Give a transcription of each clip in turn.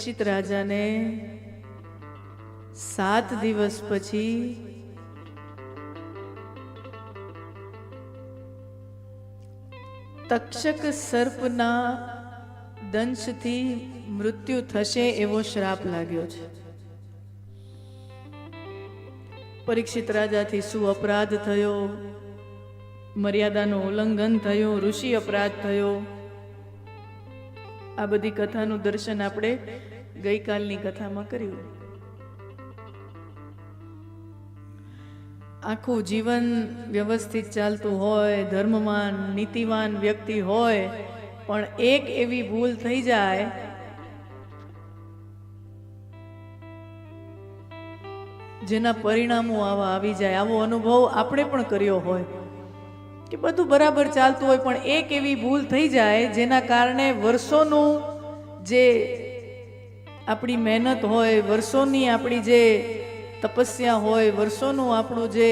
પરીક્ષિત રાજાને 7 દિવસ પછી તક્ષક સર્પના દંશથી મૃત્યુ થશે એવો શ્રાપ લાગ્યો છે. પરીક્ષિત રાજાથી શું અપરાધ થયો, મર્યાદાનું ઉલ્લંઘન થયું, ઋષિ અપરાધ થયો, આ બધી કથાનું દર્શન આપણે ગઈકાલની કથામાં કર્યું. આખું જીવન વ્યવસ્થિત ચાલતું હોય, ધર્મવાન નીતિવાન વ્યક્તિ હોય, પણ એક એવી ભૂલ થઈ જાય જેના પરિણામો આવા આવી જાય. આવો અનુભવ આપણે પણ કર્યો હોય કે બધું બરાબર ચાલતું હોય પણ એક એવી ભૂલ થઈ જાય જેના કારણે વર્ષોનું જે આપણી મહેનત હોય, વર્ષોની આપણી જે તપસ્યા હોય, વર્ષોનું આપણું જે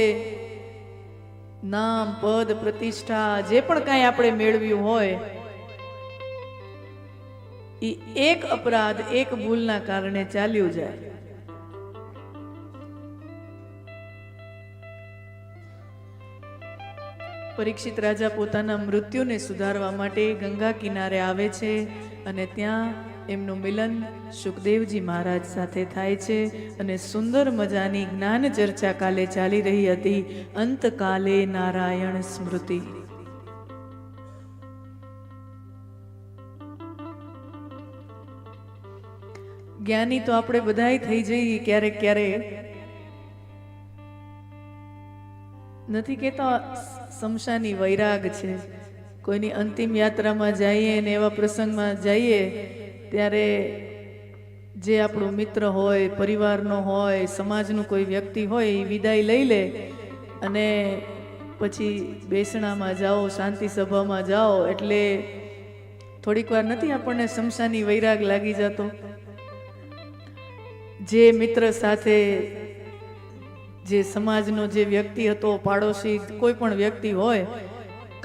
નામ, પદ, પ્રતિષ્ઠા, જે પણ કાંઈ આપણે મેળવ્યું હોય, એ એક અપરાધ, એક ભૂલના કારણે ચાલ્યું જાય. પરીક્ષિત રાજા પોતાના મૃત્યુને સુધારવા માટે ગંગા કિનારે આવે છે અને ત્યાં એમનું મિલન સુખદેવજી મહારાજ સાથે થાય છે અને સુંદર મજાની જ્ઞાન ચર્ચા કાલે ચાલી રહી હતી. અંતકાલે નારાયણ સ્મૃતિ. જ્ઞાની તો આપણે બધાય થઈ જઈએ ક્યારેક ક્યારેક. નથી કહેતા સમશાની વૈરાગ છે. કોઈની અંતિમ યાત્રામાં જઈએ ને એવા પ્રસંગમાં જઈએ ત્યારે જે આપણો મિત્ર હોય, પરિવારનો હોય, સમાજનું કોઈ વ્યક્તિ હોય એ વિદાય લઈ લે અને પછી બેસણામાં જાઓ, શાંતિ સભામાં જાઓ એટલે થોડીક વાર નથી આપણને સમશાની વૈરાગ લાગી જતો. જે મિત્ર સાથે, જે સમાજનો જે વ્યક્તિ હતો, પાડોશી કોઈ પણ વ્યક્તિ હોય,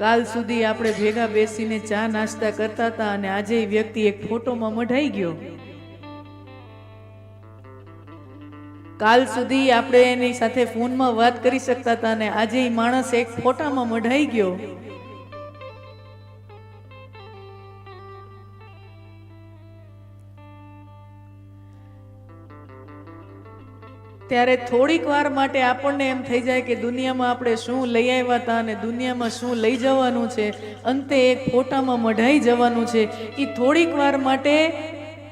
કાલ સુધી આપણે ભેગા બેસીને ચા નાસ્તા કરતા હતા અને આજે એ વ્યક્તિ એક ફોટોમાં મઢાઈ ગયો. કાલ સુધી આપણે એની સાથે ફોનમાં વાત કરી શકતા હતા અને આજે એ માણસ એક ફોટામાં મઢાઈ ગયો. ત્યારે થોડીક વાર માટે આપણને એમ થઈ જાય કે દુનિયામાં આપણે શું લઈ આવ્યા હતા અને દુનિયામાં શું લઈ જવાનું છે, અંતે એક ફોટામાં મઢાઈ જવાનું છે. એ થોડીક વાર માટે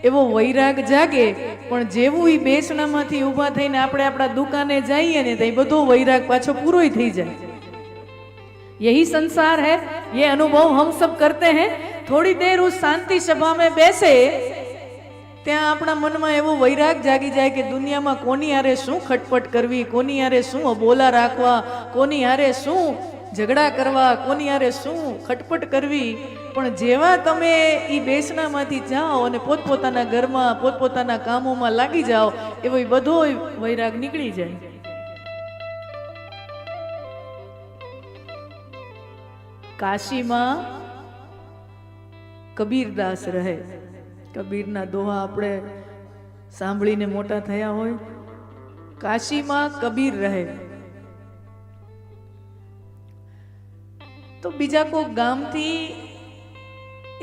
એવો વૈરાગ જાગે, પણ જેવું એ બેસણામાંથી ઊભા થઈને આપણે આપણા દુકાને જઈએ ને તો એ બધો વૈરાગ પાછો પૂરોય થઈ જાય. यही संसार है, ये अनुभव हम सब करते हैं. थोड़ी देर उस शांति सभा में बैसे, ત્યાં આપણા મનમાં એવો વૈરાગ જાગી જાય કે દુનિયામાં કોની હારે શું ખટપટ કરવી, કોની હારે શું અબોલા રાખવા, કોની હારે શું ઝઘડા કરવા, કોની હારે શું ખટપટ કરવી. પણ જેવા તમે એ બેસણામાંથી જાઓ અને પોતપોતાના ઘરમાં, પોતપોતાના કામોમાં લાગી જાઓ, એવો બધો વૈરાગ નીકળી જાય. કાશીમાં કબીરદાસ રહે. કબીરના દોહા આપણે સાંભળીને મોટા થયા હોય. કાશીમાં કબીર રહે. તો બીજા કોઈ ગામથી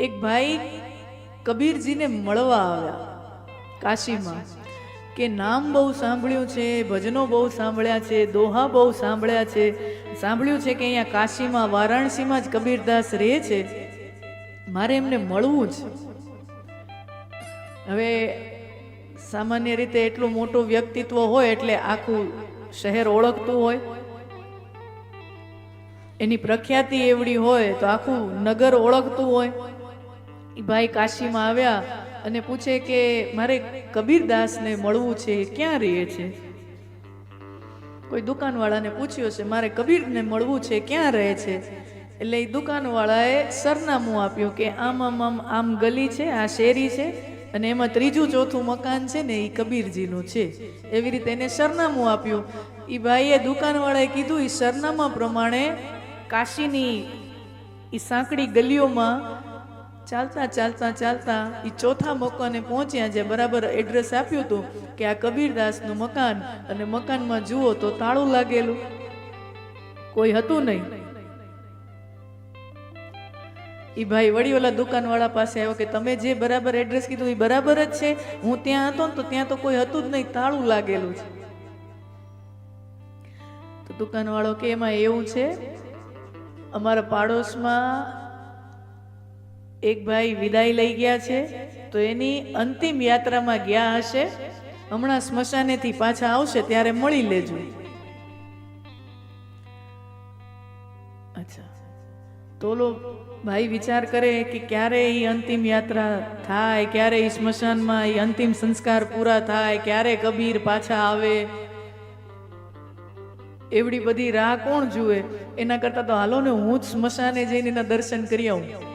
એક ભાઈ કબીરજીને મળવા આવ્યા કાશીમાં, કે નામ બહુ સાંભળ્યું છે, ભજનો બહુ સાંભળ્યા છે, દોહા બહુ સાંભળ્યા છે, સાંભળ્યું છે કે અહીંયા કાશીમાં, વારાણસીમાં જ કબીરદાસ રહે છે, મારે એમને મળવું છે. હવે સામાન્ય રીતે એટલું મોટું વ્યક્તિત્વ હોય એટલે આખું શહેર ઓળખતું હોય, એની પ્રખ્યાતિ એવડી હોય તો આખું નગર ઓળખતું હોય. એ ભાઈ કાશીમાં આવ્યા અને પૂછે કે મારે કબીરદાસને મળવું છે, ક્યાં રહે છે? કોઈ દુકાનવાળાને પૂછ્યું છે મારે કબીરને મળવું છે, ક્યાં રહે છે? એટલે એ દુકાનવાળાએ સરનામું આપ્યું કે આમ આમ આમ આમ ગલી છે, આ શેરી છે અને એમાં ત્રીજું ચોથું મકાન છે ને એ કબીરજીનું છે. એવી રીતે એને સરનામું આપ્યું. એ ભાઈએ દુકાનવાળાએ કીધું એ સરનામા પ્રમાણે કાશીની એ સાંકડી ગલીઓમાં ચાલતા ચાલતા ચાલતા એ ચોથા મકાને પહોંચ્યા, જે બરાબર એડ્રેસ આપ્યું હતું કે આ કબીરદાસનું મકાન, અને મકાનમાં જુઓ તો તાળું લાગેલું, કોઈ હતું નહીં. એ ભાઈ વળી ઓલા દુકાનવાળા પાસે આવ્યો કે તમે જે બરાબર એડ્રેસ કીધું એ બરાબર જ છે, હું ત્યાં હતો ને તો ત્યાં તો કોઈ હતું જ નહીં, તાળું લાગેલું છે. તો દુકાનવાળો કે એમાં એવું છે, અમારા પાડોશમાં એક ભાઈ વિદાય લઈ ગયા છે, તો એની અંતિમ યાત્રામાં ગયા હશે, હમણાં સ્મશાનેથી પાછા આવશે ત્યારે મળી લેજો. અચ્છા, તો ઓલો ભાઈ વિચાર કરે કે ક્યારે એ અંતિમ યાત્રા થાય, ક્યારે એ સ્મશાનમાં એ અંતિમ સંસ્કાર પૂરા થાય, ક્યારે કબીર પાછા આવે, એવડી બધી રાહ કોણ જુએ? એના કરતા તો હાલો ને હું જ સ્મશાને જઈને એના દર્શન કરી આવું.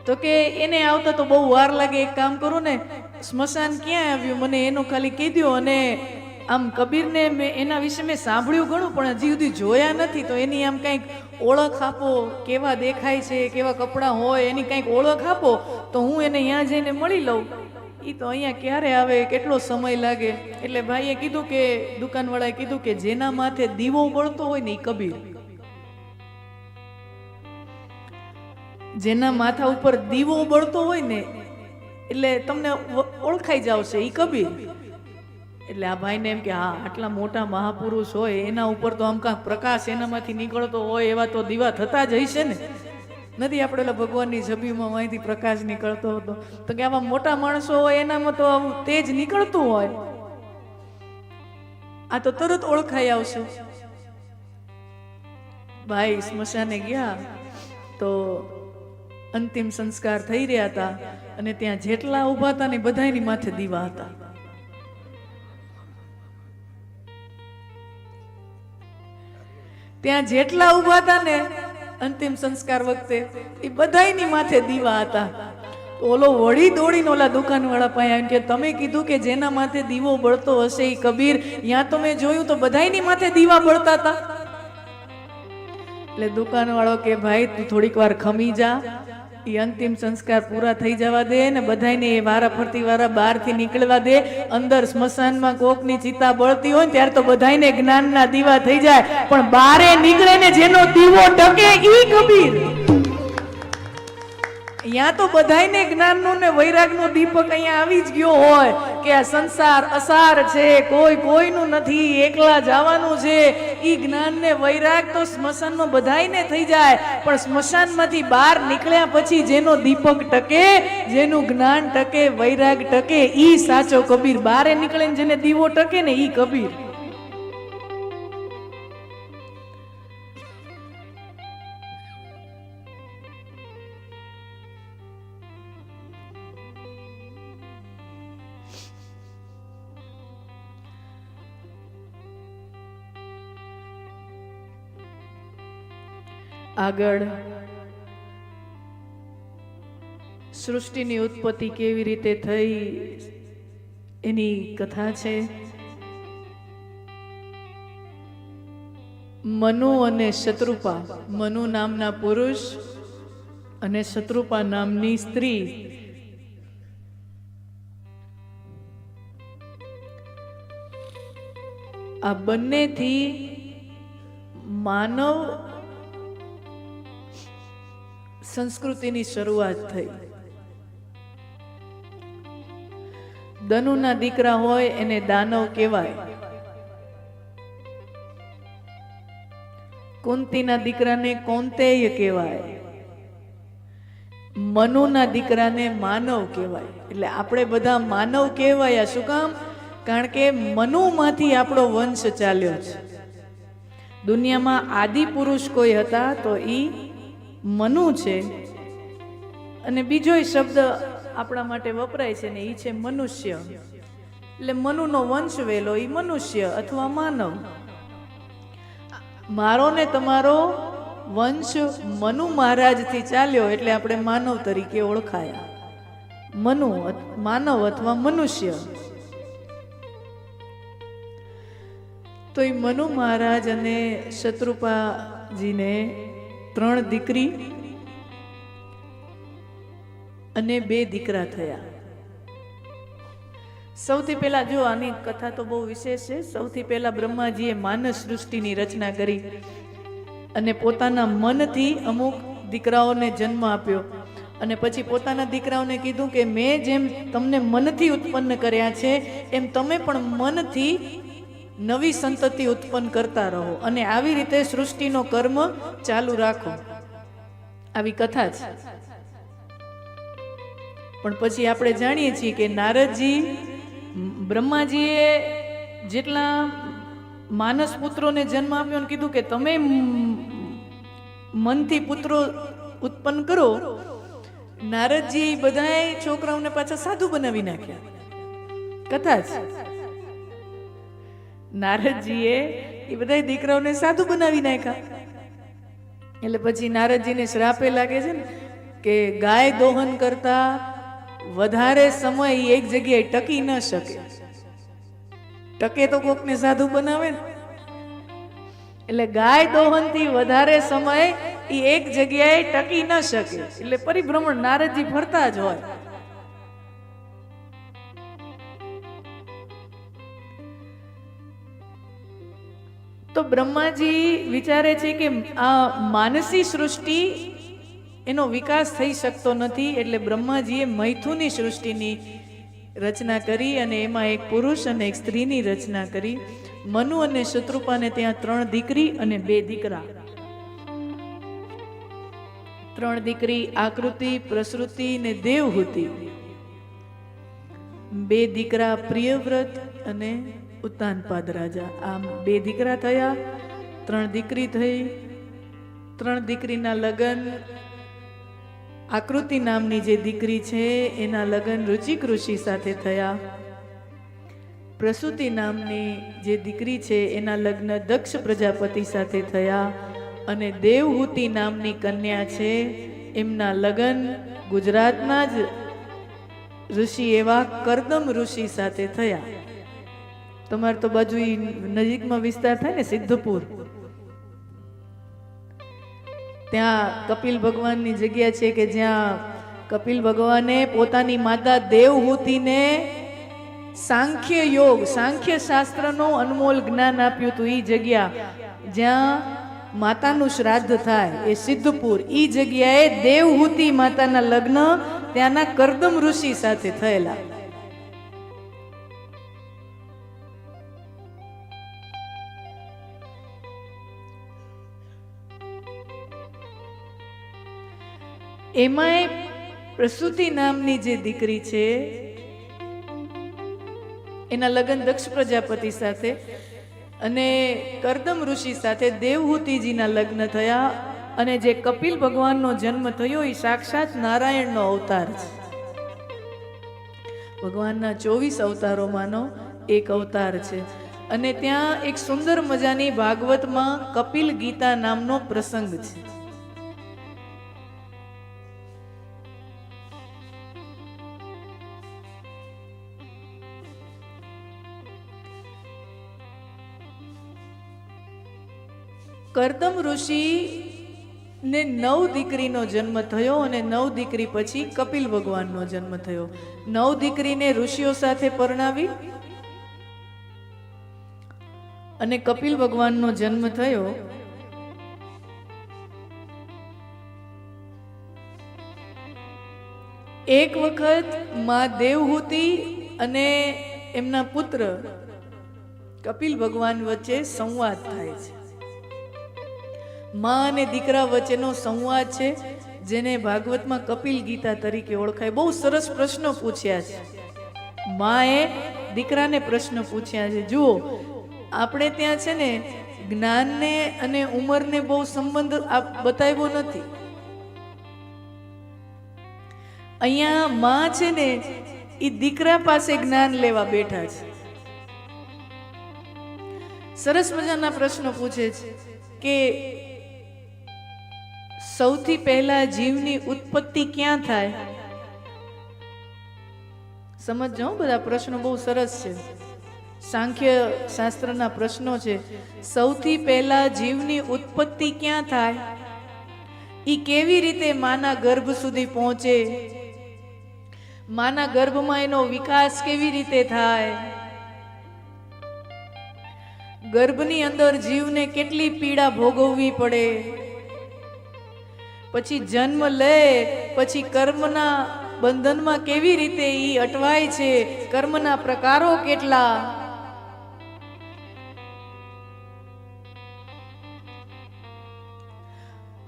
તો કે એને આવતા તો બહુ વાર લાગે, એક કામ કરું ને, સ્મશાન ક્યાં આવ્યું મને એનું ખાલી કહી દો. અને આમ કબીરને એના વિશે મેં સાંભળ્યું ઘણું, પણ હજી સુધી જોયા નથી, તો એની આમ કંઈક ઓળખ આપો, કેવા દેખાય છે, કેવા કપડાં હોય, એની કંઈક ઓળખ આપો તો હું એને ત્યાં જઈને મળી લઉં. એ તો અહીંયા ક્યારે આવે, કેટલો સમય લાગે? એટલે ભાઈએ કીધું કે, દુકાનવાળાએ કીધું કે જેના માથે દીવો બળતો હોય ને એ કબીર, જેના માથા ઉપર દીવો બળતો હોય ને એટલે તમને ઓળખાઈ જાવશે એ કબીર. એટલે આ ભાઈને એમ કે હા, આટલા મોટા મહાપુરુષ હોય એના ઉપર તો આમ કાંક પ્રકાશ એનામાંથી નીકળતો હોય, એવા તો દીવા થતા જ હશે ને. નથી આપણે ભગવાનની છબીમાં અહીંથી પ્રકાશ નીકળતો હતો, તો કે આવા મોટા માણસો હોય એનામાં તો આવું તેજ નીકળતું હોય, આ તો તરત ઓળખાઈ આવશે. ભાઈ સ્મશાને ગયા તો અંતિમ સંસ્કાર થઈ રહ્યા હતા, અને ત્યાં જેટલા ઊભા હતા ને બધાની માથે દીવા હતા. ત્યાં જેટલા ઊભા હતા ને અંતિમ સંસ્કાર વખતે એ બધાની માથે દીવા હતા. ઓલો વળી દોડીને ઓલા દુકાનવાળા પાસે આવીને કે તમે કીધું કે જેના માથે દીવો બળતો હશે એ કબીર, ત્યાં તો મેં જોયું તો બધાની માથે દીવા બળતા હતા. એટલે દુકાનવાળો કે ભાઈ તું થોડીક વાર ખમી જા, એ અંતિમ સંસ્કાર પૂરા થઈ જવા દે ને બધાને એ વારા ફરતી વારા બહારથી નીકળવા દે. અંદર સ્મશાનમાં કોકની ચિતા બળતી હોય ને ત્યારે તો બધાને જ્ઞાનના દીવા થઈ જાય, પણ બારે નીકળે ને જેનો દીવો ટકે ઈ કબીર. અહીંયા તો બધાને જ્ઞાનનો ને વૈરાગનો દીપક અહીંયા આવી જ ગયો હોય કે આ સંસાર અસાર છે, કોઈ કોઈનું નથી, એકલા જવાનું છે. ઈ જ્ઞાન ને વૈરાગ તો સ્મશાનમાં બધાને થઈ જાય, પણ સ્મશાનમાંથી બહાર નીકળ્યા પછી જેનો દીપક ટકે, જેનું જ્ઞાન ટકે, વૈરાગ ટકે, ઈ સાચો કબીર. બહારે નીકળે ને જેને દીવો ટકે ને ઈ કબીર. આગળ સૃષ્ટિની ઉત્પત્તિ કેવી રીતે થઈ એની કથા છે. મનુ અને શત્રુપા, મનુ નામના પુરુષ અને શત્રુપા નામની સ્ત્રી, આ બંનેથી માનવ સંસ્કૃતિની શરૂઆત થઈ. દનુના દીકરા હોય એને દાનવ કહેવાય, કુંતીના દીકરાને કૌંતેય કહેવાય, મનુના દીકરાને માનવ કહેવાય. એટલે આપણે બધા માનવ કહેવાય. શું કામ? કારણ કે મનુમાંથી આપણો વંશ ચાલ્યો છે. દુનિયામાં આદિ પુરુષ કોઈ હતા તો ઈ મનુ છે, અને બીજો શબ્દ આપણા માટે વપરાય છે ને એ છે મનુષ્ય. એટલે મનુનો વંશ વેલો એ મનુષ્ય અથવા માનવ. મારો ને તમારો વંશ મનુ મહારાજથી ચાલ્યો એટલે આપણે માનવ તરીકે ઓળખાયા. મનુ માનવ અથવા મનુષ્ય. તો એ મનુ મહારાજ અને શત્રુપાજીને 3 દીકરી અને 2 દીકરા થયા. સૌથી પહેલા જો આની કથા તો બહુ વિશેષ છે. સૌથી પહેલા બ્રહ્માજીએ માનસ સૃષ્ટિની રચના કરી અને પોતાના મનથી અમુક દીકરાઓને જન્મ આપ્યો અને પછી પોતાના દીકરાઓને કીધું કે મેં જેમ તમને મનથી ઉત્પન્ન કર્યા છે એમ તમે પણ મનથી નવી સંતતિ ઉત્પન્ન કરતા રહો અને આવી રીતે સૃષ્ટિનો કર્મ ચાલુ રાખો. આવી કથા છે. પણ પછી આપણે જાણીએ છીએ કે નારદજી બ્રહ્માજીએ જેટલા માનસ પુત્રોને જન્મ આપ્યો ને કીધું કે તમે મનથી પુત્રો ઉત્પન્ન કરો. નારદજી બધાય છોકરાઓને પાછા સાધુ બનાવી નાખ્યા. કથા છે. નારદજીએ એ બધા દીકરાઓને સાધુ બનાવી નાખ્યા. એટલે પછી નારદજીને શ્રાપે લાગે છે ને કે ગાય દોહન કરતા વધારે સમય એક જગ્યાએ ટકી ન શકે. ટકે તો કોકને સાધુ બનાવે ને. એટલે ગાય દોહન થી વધારે સમય એ એક જગ્યાએ ટકી ન શકે એટલે પરિભ્રમણ નારદજી ફરતા જ હોય. તો બ્રહ્માજી વિચારે છે કે આ માનસી સૃષ્ટિ એનો વિકાસ થઈ શકતો નથી એટલે બ્રહ્માજીએ મૈથુની સૃષ્ટિની રચના કરી અને એમાં એક પુરુષ અને એક સ્ત્રીની રચના કરી. મનુ અને શત્રુપાને ત્યાં 3 દીકરી અને 2 દીકરા. 3 દીકરી આકૃતિ, પ્રસૃતિ ને દેવહૂતિ. 2 દીકરા પ્રિયવ્રત અને ઉત્તાનપાદ રાજા. આમ 2 દીકરા થયા, 3 દીકરી થઈ. 3 દીકરીના લગ્ન આકૃતિ નામની જે દીકરી છે એના લગ્ન રુચિક ઋષિ સાથે થયા. પ્રસૂતિ નામની જે દીકરી છે એના લગ્ન દક્ષ પ્રજાપતિ સાથે થયા અને દેવહૂતિ નામની કન્યા છે એમના લગ્ન ગુજરાતના જ ઋષિ એવા કરદમ ઋષિ સાથે થયા. તમારે તો બાજુ નજીકમાં વિસ્તાર થાય ને સિદ્ધપુર, ત્યાં કપિલ ભગવાનની જગ્યા છે કે જ્યાં કપિલ ભગવાને પોતાની માતા દેવહૂતિને સાંખ્ય યોગ, સાંખ્ય શાસ્ત્રનો અનમોલ જ્ઞાન આપ્યું હતું. એ જગ્યા જ્યાં માતાનું શ્રાદ્ધ થાય એ સિદ્ધપુર, એ જગ્યાએ દેવહૂતિ માતાના લગ્ન ત્યાંના કરદમ ઋષિ સાથે થયેલા. એમાંય પ્રસૂતિ નામની જે દીકરી છે એના લગ્ન દક્ષ પ્રજાપતિ સાથે અને કરદમ ઋષિ સાથે દેવહૂતિજીના લગ્ન થયા. અને જે કપિલ ભગવાનનો જન્મ થયો એ સાક્ષાત નારાયણનો અવતાર છે. ભગવાનના 24 અવતારોમાંનો એક અવતાર છે. અને ત્યાં એક સુંદર મજાની ભાગવતમાં કપિલ ગીતા નામનો પ્રસંગ છે. કરદમ ઋષિ ને 9 દીકરીનો જન્મ થયો અને 9 દીકરી પછી કપિલ ભગવાનનો જન્મ થયો. 9 દીકરીને ઋષિઓ સાથે પરણાવી અને કપિલ ભગવાનનો જન્મ થયો. એક વખત માં દેવહૂતિ અને એમના પુત્ર કપિલ ભગવાન વચ્ચે સંવાદ થાય છે. માં અને દીકરા વચ્ચેનો સંવાદ છે જેને ભાગવતમાં કપિલ ગીતા તરીકે ઓળખાય. બહુ સરસ પ્રશ્નો પૂછ્યા છે. માએ દીકરાને પ્રશ્ન પૂછ્યા છે. જુઓ, આપણે ત્યાં છે ને જ્ઞાનને અને ઉંમરને બહુ સંબંધ બતાવ્યો નથી. અહીંયા માં છે ને એ દીકરા પાસે જ્ઞાન લેવા બેઠા છે. સરસ મજાના પ્રશ્નો પૂછે છે કે સૌથી પહેલા જીવની ઉત્પત્તિ ક્યાં થાય? સમજો, બધા પ્રશ્નો બહુ સરસ છે. સાંખ્ય શાસ્ત્રના પ્રશ્નો છે. સૌથી પહેલા જીવની ઉત્પત્તિ ક્યાં થાય? ઈ કેવી રીતે માના ગર્ભ સુધી પહોંચે? માના ગર્ભમાં એનો વિકાસ કેવી રીતે થાય, ગર્ભની અંદર જીવને કેટલી પીડા ભોગવવી પડે, પછી જન્મ લે પછી કર્મના બંધનમાં કેવી રીતે ઈ અટવાય છે, કર્મના પ્રકારો કેટલા.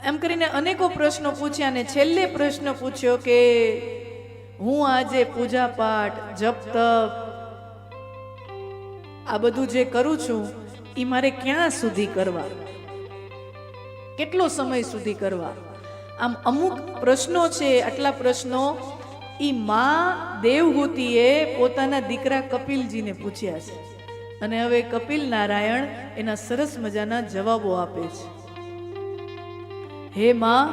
એમ કરીને અનેકો પ્રશ્નો પૂછ્યા અને છેલ્લે પ્રશ્ન પૂછ્યો કે હું આજે પૂજા પાઠ જપ તપ આ બધું જે કરું છું એ મારે ક્યાં સુધી કરવા, કેટલો સમય સુધી કરવા. આમ અમુક પ્રશ્નો છે, આટલા પ્રશ્નો ઈ માં દેવહૂતિએ પોતાના દીકરા કપિલજીને પૂછ્યા છે અને હવે કપિલ નારાયણ એના સરસ મજાના જવાબો આપે છે. હે માં,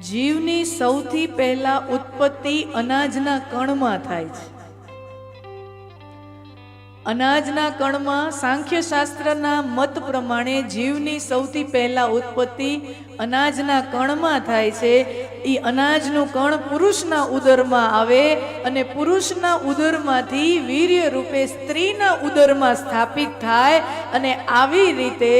જીવની સૌથી પહેલા ઉત્પત્તિ અનાજના કણમાં થાય છે. અનાજના કણમાં સાંખ્ય શાસ્ત્રના મત પ્રમાણે જીવની સૌથી પહેલા ઉત્પત્તિ અનાજના કણમાં થાય છે. એ અનાજનું કણ પુરુષના ઉદરમાં આવે અને પુરુષના ઉદરમાંથી વીર્ય રૂપે સ્ત્રીના ઉદરમાં સ્થાપિત થાય અને આવી રીતે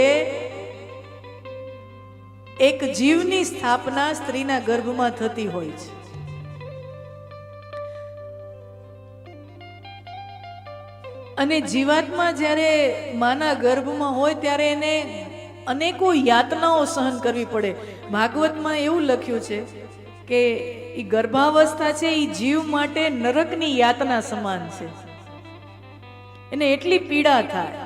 એક જીવની સ્થાપના સ્ત્રીના ગર્ભમાં થતી હોય છે. અને જીવાત્મા જ્યારે માના ગર્ભમાં હોય ત્યારે એને અનેકો યાતનાઓ સહન કરવી પડે. ભાગવતમાં એવું લખ્યું છે કે એ ગર્ભાવસ્થા છે એ જીવ માટે નરકની યાતના સમાન છે. એને એટલી પીડા થાય.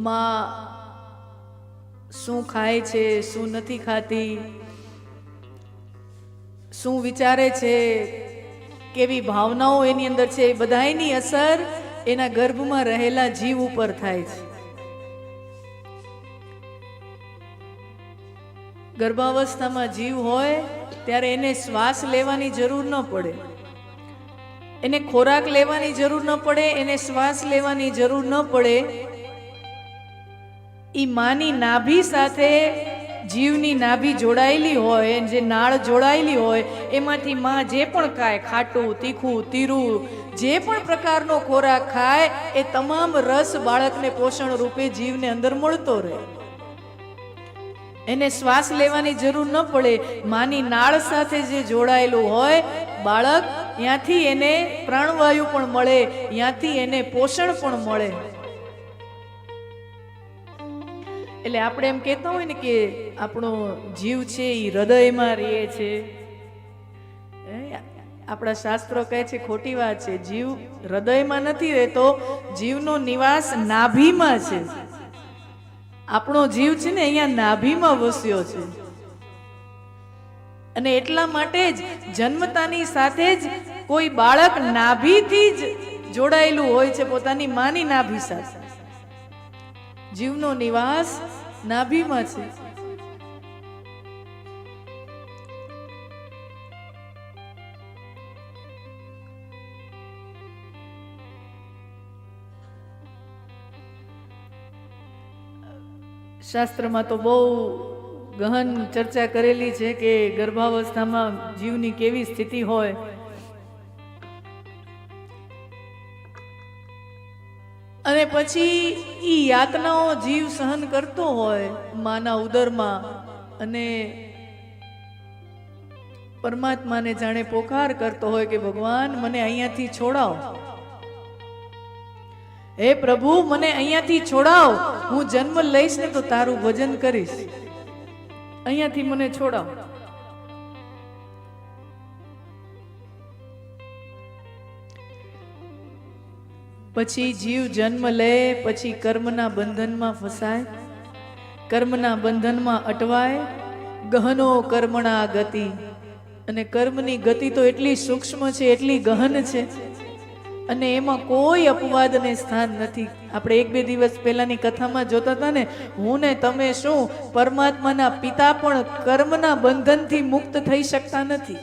માં શું ખાય છે, શું નથી ખાતી, શું વિચારે છે, કેવી ભાવનાઓ એની અંદર છે, એ બધાયની અસર એના ગર્ભમાં રહેલા જીવ ઉપર થાય છે. ગર્ભાવસ્થામાં જીવ હોય ત્યારે એને શ્વાસ લેવાની જરૂર ન પડે, એને ખોરાક લેવાની જરૂર ન પડે, એને શ્વાસ લેવાની જરૂર ન પડે. ઈ માની નાભી સાથે જીવની નાભી જોડાયેલી હોય, જે નાળ જોડાયેલી હોય એમાંથી માં જે પણ ખાય, ખાટું તીખું તીરું જે પણ પ્રકારનો ખોરાક ખાય એ તમામ રસ બાળકને પોષણ રૂપે જીવને અંદર મળતો રહે. એને શ્વાસ લેવાની જરૂર ન પડે. માની નાળ સાથે જે જોડાયેલું હોય બાળક, ત્યાંથી એને પ્રાણવાયુ પણ મળે, ત્યાંથી એને પોષણ પણ મળે. એટલે આપણે એમ કહેતા હોય ને કે આપણો જીવ છે એ હૃદયમાં રહે છે. આપણા શાસ્ત્રો કહે છે ખોટી વાત છે. જીવ હૃદયમાં નથી રહેતો, જીવનો નિવાસ નાભીમાં છે. આપણો જીવ છે ને અહીંયા નાભીમાં વસ્યો છે. અને એટલા માટે જ જન્મતાની સાથે જ કોઈ બાળક નાભીથી જ જોડાયેલું હોય છે, પોતાની માની નાભી સાથે. જીવનો નિવાસ નાભીમાં છે. શાસ્ત્રમાં તો બહુ ગહન ચર્ચા કરેલી છે કે ગર્ભાવસ્થામાં જીવની કેવી સ્થિતિ હોય. અને પછી ઈ યાતનાઓ જીવ સહન કરતો હોય માના ઉદરમાં, અને પરમાત્માને જાણે પોકાર કરતો હોય કે ભગવાન મને અહીંયાથી છોડાવ, હે પ્રભુ મને અહીંયાથી છોડાવ, હું જન્મ લઈશ ને તો તારું ભજન કરીશ, અહીંયાથી મને છોડાવ. પછી જીવ જન્મ લે, પછી કર્મના બંધનમાં ફસાય, કર્મના બંધનમાં અટવાય. ગહનો કર્મણા ગતિ, અને કર્મની ગતિ તો એટલી સૂક્ષ્મ છે, એટલી ગહન છે. અને એમાં કોઈ અપવાદને સ્થાન નથી. આપણે એક બે દિવસ પહેલાની કથામાં જોતા હતા ને, હું ને તમે શું પરમાત્માના પિતા પણ કર્મના બંધનથી મુક્ત થઈ શકતા નથી.